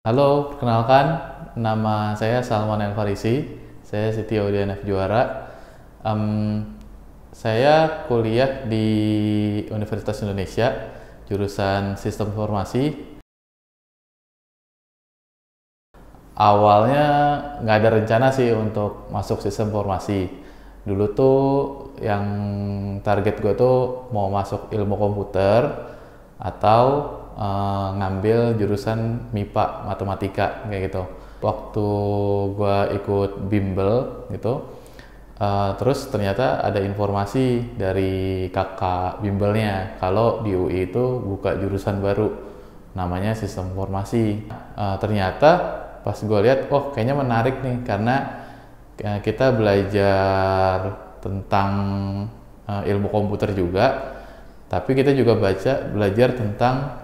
Halo, perkenalkan, nama saya Salman El Farisi. Saya CTO di NF Juara. Em, saya kuliah di Universitas Indonesia, jurusan Sistem Informasi. Awalnya nggak ada rencana sih untuk masuk Sistem Informasi. Dulu tuh yang target gue tuh mau masuk ilmu komputer atau ngambil jurusan MIPA, matematika kayak gitu. Waktu gue ikut bimbel gitu, terus ternyata ada informasi dari kakak bimbelnya kalau di UI itu buka jurusan baru namanya Sistem Informasi. Ternyata pas gue lihat, oh kayaknya menarik nih karena kita belajar tentang ilmu komputer juga, tapi kita juga belajar tentang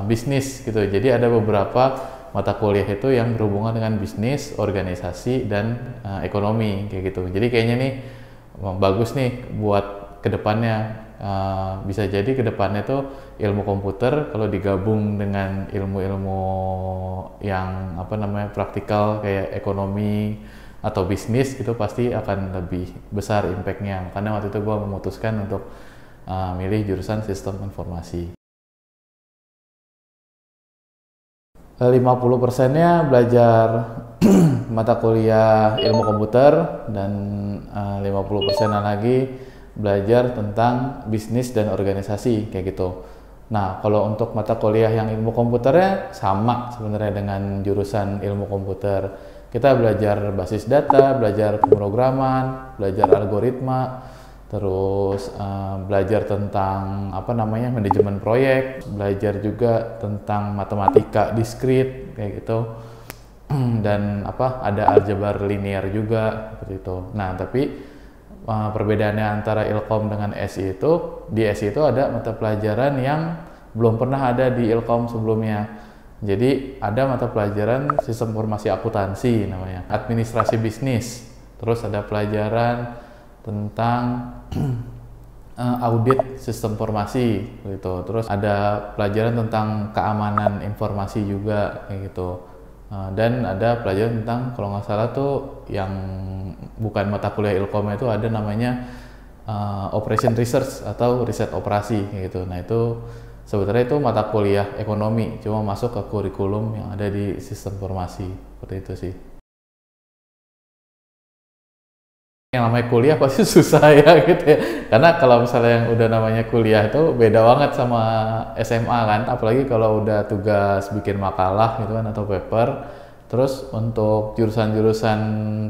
bisnis gitu. Jadi ada beberapa mata kuliah itu yang berhubungan dengan bisnis, organisasi, dan ekonomi kayak gitu. Jadi kayaknya nih bagus nih buat kedepannya. Bisa jadi kedepannya tuh ilmu komputer kalau digabung dengan ilmu-ilmu yang praktikal kayak ekonomi atau bisnis itu pasti akan lebih besar impact-nya. Karena waktu itu gue memutuskan untuk milih jurusan Sistem Informasi. 50%-nya belajar mata kuliah ilmu komputer dan 50% lagi belajar tentang bisnis dan organisasi kayak gitu. Nah, kalau untuk mata kuliah yang ilmu komputernya sama sebenarnya dengan jurusan ilmu komputer. Kita belajar basis data, belajar pemrograman, belajar algoritma, terus belajar tentang manajemen proyek, belajar juga tentang matematika diskrit kayak gitu, dan ada aljabar linear juga seperti itu. Nah, tapi perbedaannya antara Ilkom dengan SI itu, di SI itu ada mata pelajaran yang belum pernah ada di Ilkom sebelumnya. Jadi ada mata pelajaran sistem informasi akuntansi namanya, administrasi bisnis, terus ada pelajaran tentang audit sistem informasi gitu. Terus ada pelajaran tentang keamanan informasi juga kayak gitu. Dan ada pelajaran tentang, kalau nggak salah tuh yang bukan mata kuliah Ilkom itu ada namanya operation research atau riset operasi kayak gitu. Nah, itu sebenarnya itu mata kuliah ekonomi, cuma masuk ke kurikulum yang ada di sistem informasi, seperti itu sih. Yang namanya kuliah pasti susah ya gitu ya, karena kalau misalnya yang udah namanya kuliah itu beda banget sama SMA kan, apalagi kalau udah tugas bikin makalah gitu kan atau paper. Terus untuk jurusan-jurusan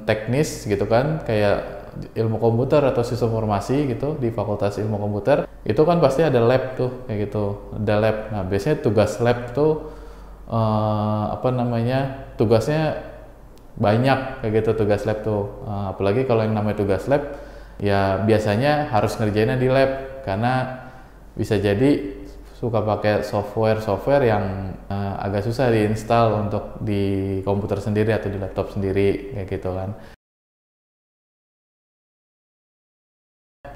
teknis gitu kan, kayak ilmu komputer atau sistem informasi gitu di Fakultas Ilmu Komputer, itu kan pasti ada lab tuh kayak gitu, ada lab. Nah, biasanya tugas lab tuh tugasnya banyak kayak gitu, tugas lab tuh. Apalagi kalau yang namanya tugas lab ya biasanya harus ngerjainnya di lab, karena bisa jadi suka pakai software yang agak susah diinstal untuk di komputer sendiri atau di laptop sendiri kayak gitu kan.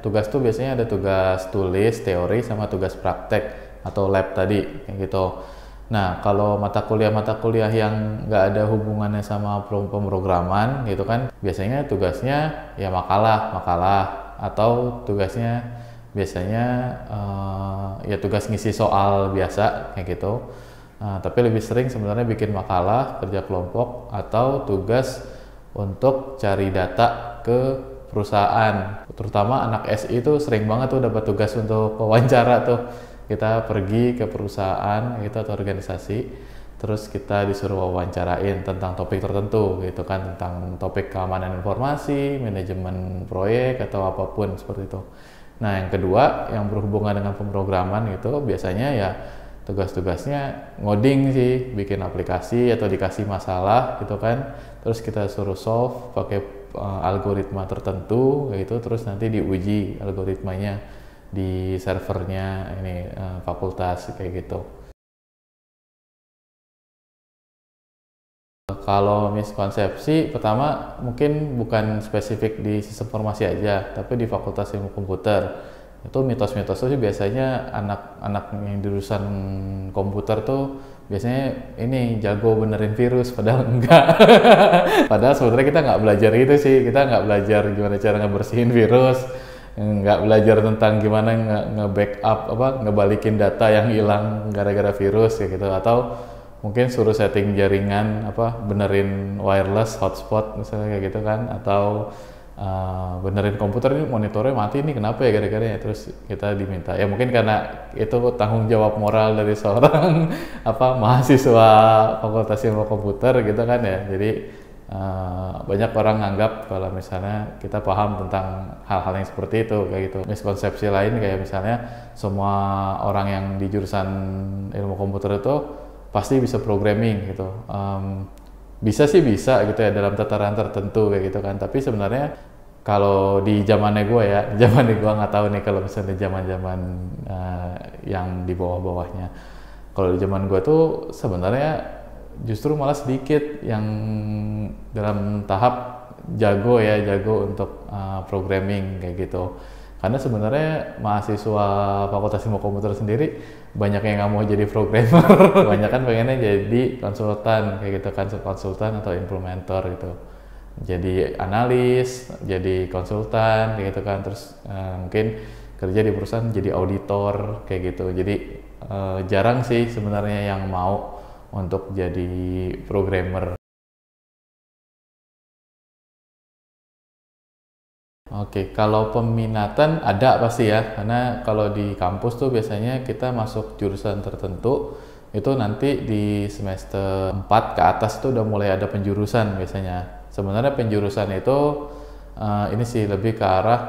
Tugas tuh biasanya ada tugas tulis teori sama tugas praktek atau lab tadi kayak gitu. Nah, kalau mata kuliah yang nggak ada hubungannya sama pemrograman gitu kan, biasanya tugasnya ya makalah atau tugasnya biasanya ya tugas ngisi soal biasa kayak gitu. Tapi lebih sering sebenarnya bikin makalah, kerja kelompok, atau tugas untuk cari data ke perusahaan. Terutama anak SI itu sering banget tuh dapat tugas untuk wawancara tuh. Kita pergi ke perusahaan gitu atau organisasi, terus kita disuruh wawancarain tentang topik tertentu gitu kan, tentang topik keamanan informasi, manajemen proyek, atau apapun seperti itu. Nah, yang kedua yang berhubungan dengan pemrograman gitu, biasanya ya tugas-tugasnya ngoding sih, bikin aplikasi atau dikasih masalah gitu kan, terus kita suruh solve pakai algoritma tertentu gitu, terus nanti diuji algoritmanya di servernya ini fakultas kayak gitu. Kalau miskonsepsi, pertama mungkin bukan spesifik di sistem informasi aja, tapi di Fakultas Ilmu Komputer. Itu mitos-mitos itu biasanya anak-anak yang jurusan komputer tuh biasanya ini jago benerin virus, padahal enggak. Padahal sebenarnya kita nggak belajar itu sih, kita nggak belajar gimana cara ngebersihin virus, nggak belajar tentang gimana nge-backup ngebalikin data yang hilang gara-gara virus kayak gitu, atau mungkin suruh setting jaringan benerin wireless hotspot misalnya kayak gitu kan, atau benerin komputer ini monitornya mati nih kenapa ya gara-gara ya, terus kita diminta ya, mungkin karena itu tanggung jawab moral dari seorang mahasiswa Fakultas Ilmu Komputer gitu kan ya. Jadi banyak orang nganggap kalau misalnya kita paham tentang hal-hal yang seperti itu kayak gitu. Miskonsepsi lain kayak misalnya semua orang yang di jurusan ilmu komputer itu pasti bisa programming gitu. Bisa sih bisa gitu ya dalam tataran tertentu kayak gitu kan, tapi sebenarnya kalau di zamannya gue nggak tahu nih kalau misalnya zaman-zaman yang di bawah-bawahnya. Kalau di zaman gue tuh sebenarnya justru malah sedikit yang dalam tahap jago untuk programming kayak gitu. Karena sebenarnya mahasiswa Fakultas Ilmu Komputer sendiri banyak yang nggak mau jadi programmer, banyak kan pengennya jadi konsultan kayak gitu kan, konsultan atau implementer gitu. Jadi analis, jadi konsultan kayak gitu kan, terus mungkin kerja di perusahaan jadi auditor kayak gitu. Jadi jarang sih sebenarnya yang mau untuk jadi programmer. Oke, kalau peminatan ada pasti ya, karena kalau di kampus tuh biasanya kita masuk jurusan tertentu, itu nanti di semester 4 ke atas tuh udah mulai ada penjurusan biasanya. Sebenarnya penjurusan itu ini sih lebih ke arah,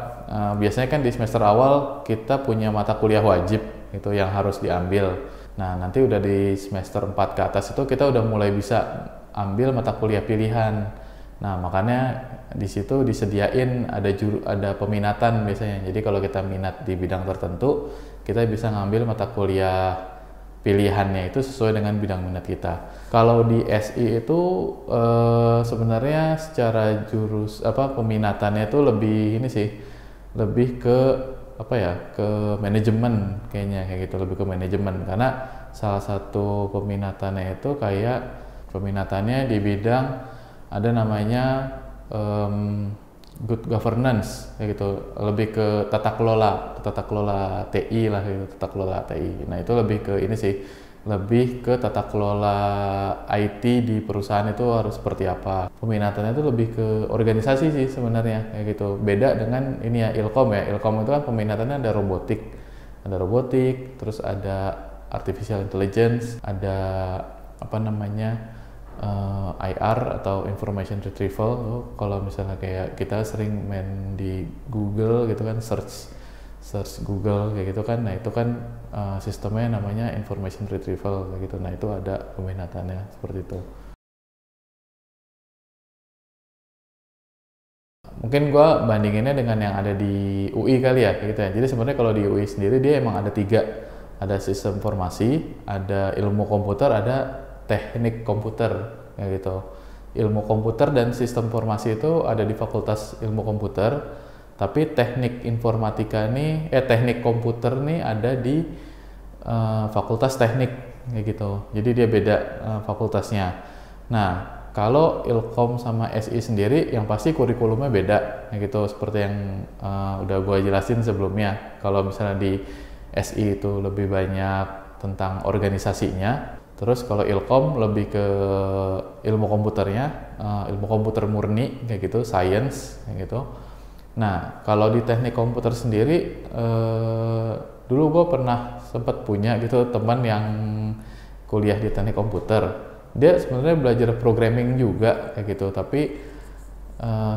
biasanya kan di semester awal kita punya mata kuliah wajib, itu yang harus diambil. Nah, nanti udah di semester 4 ke atas itu kita udah mulai bisa ambil mata kuliah pilihan. Nah, makanya di situ disediain ada peminatan biasanya. Jadi kalau kita minat di bidang tertentu, kita bisa ngambil mata kuliah pilihannya itu sesuai dengan bidang minat kita. Kalau di SI itu sebenarnya secara peminatannya itu lebih ini sih, lebih ke ke manajemen kayaknya kayak gitu, lebih ke manajemen, karena salah satu peminatannya itu kayak peminatannya di bidang ada namanya good governance kayak gitu, lebih ke tata kelola TI lah gitu, tata kelola TI. Nah, itu lebih ke ini sih, lebih ke tata kelola IT di perusahaan itu harus seperti apa. Peminatannya itu lebih ke organisasi sih sebenarnya kayak gitu. Beda dengan ini ya Ilkom ya. Ilkom itu kan peminatannya ada robotik, terus ada artificial intelligence, ada IR atau information retrieval. Kalau misalnya kayak kita sering main di Google gitu kan, search Google kayak gitu kan, nah itu kan sistemnya namanya information retrieval kayak gitu. Nah, itu ada peminatannya seperti itu. Mungkin gue bandinginnya dengan yang ada di UI kali ya kayak gitu ya. Jadi sebenarnya kalau di UI sendiri dia emang ada 3, ada sistem informasi, ada ilmu komputer, ada teknik komputer kayak gitu. Ilmu komputer dan sistem informasi itu ada di Fakultas Ilmu Komputer, tapi teknik teknik komputer nih ada di Fakultas Teknik kayak gitu. Jadi dia beda fakultasnya. Nah, kalau Ilkom sama SI sendiri yang pasti kurikulumnya beda kayak gitu, seperti yang udah gue jelasin sebelumnya. Kalau misalnya di SI itu lebih banyak tentang organisasinya. Terus kalau Ilkom lebih ke ilmu komputernya, ilmu komputer murni kayak gitu, science kayak gitu. Nah, kalau di teknik komputer sendiri, dulu gue pernah sempat punya gitu teman yang kuliah di teknik komputer. Dia sebenarnya belajar programming juga kayak gitu, tapi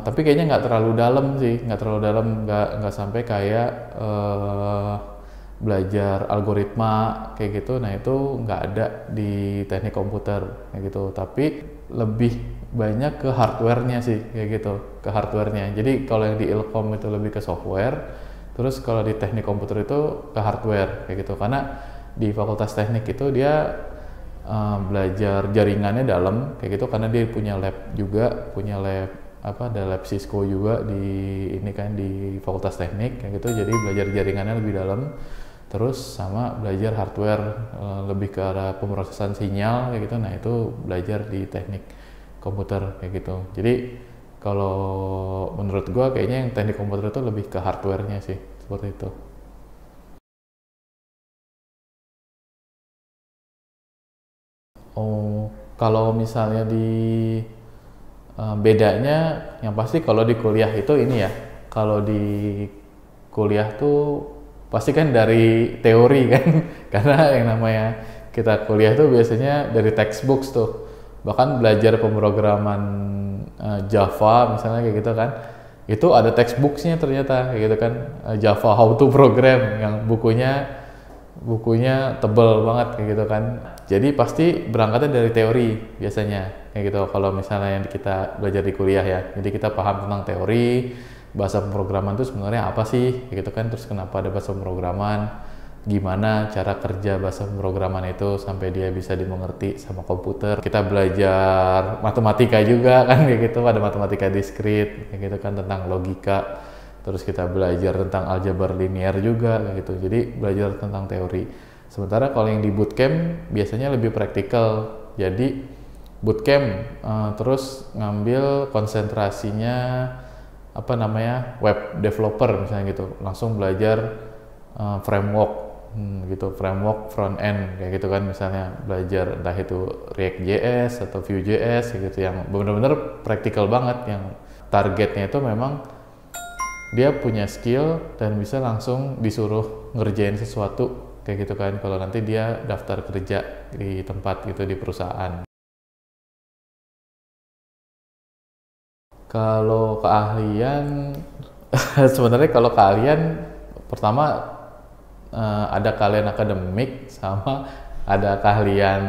kayaknya nggak terlalu dalam sih, nggak sampai kayak belajar algoritma kayak gitu. Nah, itu nggak ada di teknik komputer kayak gitu, tapi lebih banyak ke hardware-nya sih kayak gitu, ke hardware-nya. Jadi kalau yang di Ilkom itu lebih ke software, terus kalau di teknik komputer itu ke hardware kayak gitu, karena di Fakultas Teknik itu dia belajar jaringannya dalam kayak gitu, karena dia punya lab juga, ada lab Cisco juga di Fakultas Teknik kayak gitu. Jadi belajar jaringannya lebih dalam. terus sama belajar hardware lebih ke arah pemrosesan sinyal kayak gitu. Nah itu belajar di teknik komputer kayak gitu. Jadi kalau menurut gua kayaknya yang teknik komputer itu lebih ke hardware-nya sih, seperti itu. Oh, kalau misalnya di bedanya yang pasti kalau di kuliah itu ini ya, kalau di kuliah tuh pasti kan dari teori kan, karena yang namanya kita kuliah tuh biasanya dari textbooks tuh, bahkan belajar pemrograman Java misalnya kayak gitu kan, itu ada textbooksnya ternyata kayak gitu kan, Java How to Program yang bukunya tebel banget kayak gitu kan. Jadi pasti berangkatnya dari teori biasanya kayak gitu. Kalau misalnya yang kita belajar di kuliah ya, jadi kita paham tentang teori bahasa pemrograman itu sebenarnya apa sih kayak gitu kan, terus kenapa ada bahasa pemrograman, gimana cara kerja bahasa pemrograman itu sampai dia bisa dimengerti sama komputer. Kita belajar matematika juga kan kayak gitu, ada matematika diskrit kayak gitu kan, tentang logika. Terus kita belajar tentang aljabar linear juga kayak gitu. Jadi belajar tentang teori. Sementara kalau yang di bootcamp biasanya lebih praktikal. Jadi bootcamp terus ngambil konsentrasinya apa namanya web developer misalnya gitu. Langsung belajar framework gitu, framework front end kayak gitu kan, misalnya belajar entah itu React.js atau Vue.js kayak gitu, yang benar-benar praktikal banget, yang targetnya itu memang dia punya skill dan bisa langsung disuruh ngerjain sesuatu kayak gitu kan, kalau nanti dia daftar kerja di tempat gitu, di perusahaan. Kalau keahlian sebenarnya kalau keahlian pertama ada keahlian akademik sama ada keahlian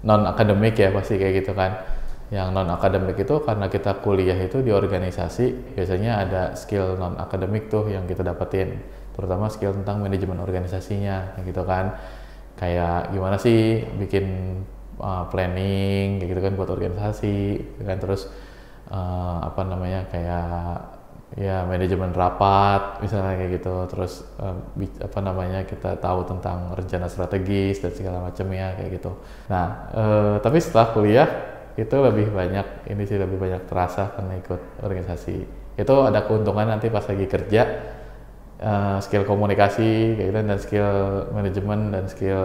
non akademik ya, pasti kayak gitu kan. Yang non akademik itu karena kita kuliah itu di organisasi, biasanya ada skill non akademik tuh yang kita dapetin, terutama skill tentang manajemen organisasinya gitu kan, kayak gimana sih bikin planning kayak gitu kan buat organisasi gitu kan, terus apa namanya kayak ya manajemen rapat misalnya kayak gitu, terus apa namanya kita tahu tentang rencana strategis dan segala macamnya kayak gitu. Nah tapi setelah kuliah itu lebih banyak ini sih, lebih banyak terasa karena ikut organisasi itu ada keuntungan nanti pas lagi kerja, skill komunikasi kayak gitu dan skill manajemen dan skill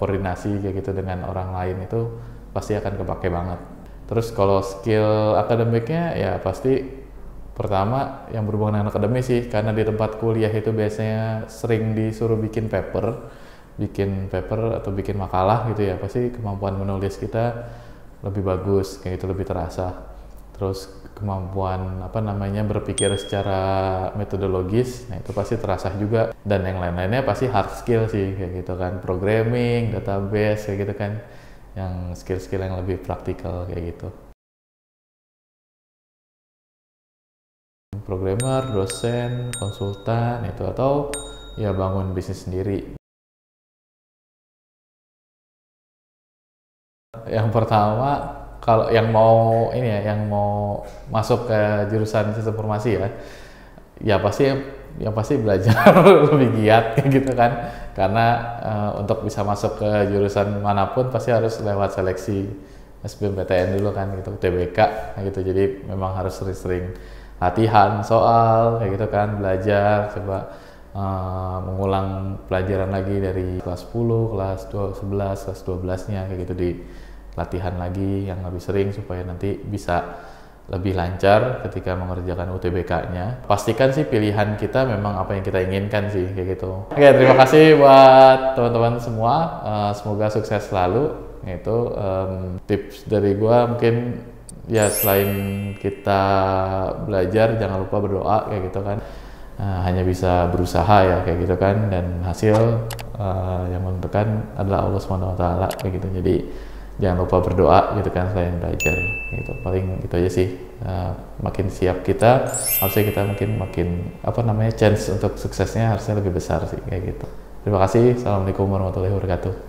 koordinasi kayak gitu dengan orang lain itu pasti akan kepake banget. Terus kalau skill akademiknya ya pasti pertama yang berhubungan dengan akademis sih, karena di tempat kuliah itu biasanya sering disuruh bikin paper atau bikin makalah gitu ya, pasti kemampuan menulis kita lebih bagus kayak gitu, lebih terasa. Terus kemampuan apa namanya berpikir secara metodologis, nah itu pasti terasa juga. Dan yang lain-lainnya pasti hard skill sih kayak gitu kan, programming, database kayak gitu kan, yang skill-skill yang lebih praktikal kayak gitu. Programmer, dosen, konsultan itu, atau ya bangun bisnis sendiri. Yang pertama, kalau yang mau ini ya, yang mau masuk ke jurusan sistem informasi ya, ya pasti yang pasti belajar lebih giat gitu kan, karena untuk bisa masuk ke jurusan manapun pasti harus lewat seleksi SBMPTN dulu kan gitu, UTBK gitu. Jadi memang harus sering-sering latihan soal kayak gitu kan, belajar, coba mengulang pelajaran lagi dari kelas 10, kelas 11, kelas 12-nya kayak gitu, di latihan lagi yang lebih sering supaya nanti bisa lebih lancar ketika mengerjakan UTBK-nya. Pastikan sih pilihan kita memang apa yang kita inginkan sih kayak gitu. Oke, terima kasih buat teman-teman semua. Semoga sukses selalu. Itu tips dari gua mungkin ya, selain kita belajar jangan lupa berdoa kayak gitu kan. Hanya bisa berusaha ya kayak gitu kan, dan hasil yang menentukan adalah Allah SWT kayak gitu. Jadi jangan lupa berdoa gitu kan selain belajar gitu. Paling gitu aja sih. Makin siap kita, harusnya kita mungkin makin apa namanya chance untuk suksesnya harusnya lebih besar sih kayak gitu. Terima kasih. Assalamualaikum warahmatullahi wabarakatuh.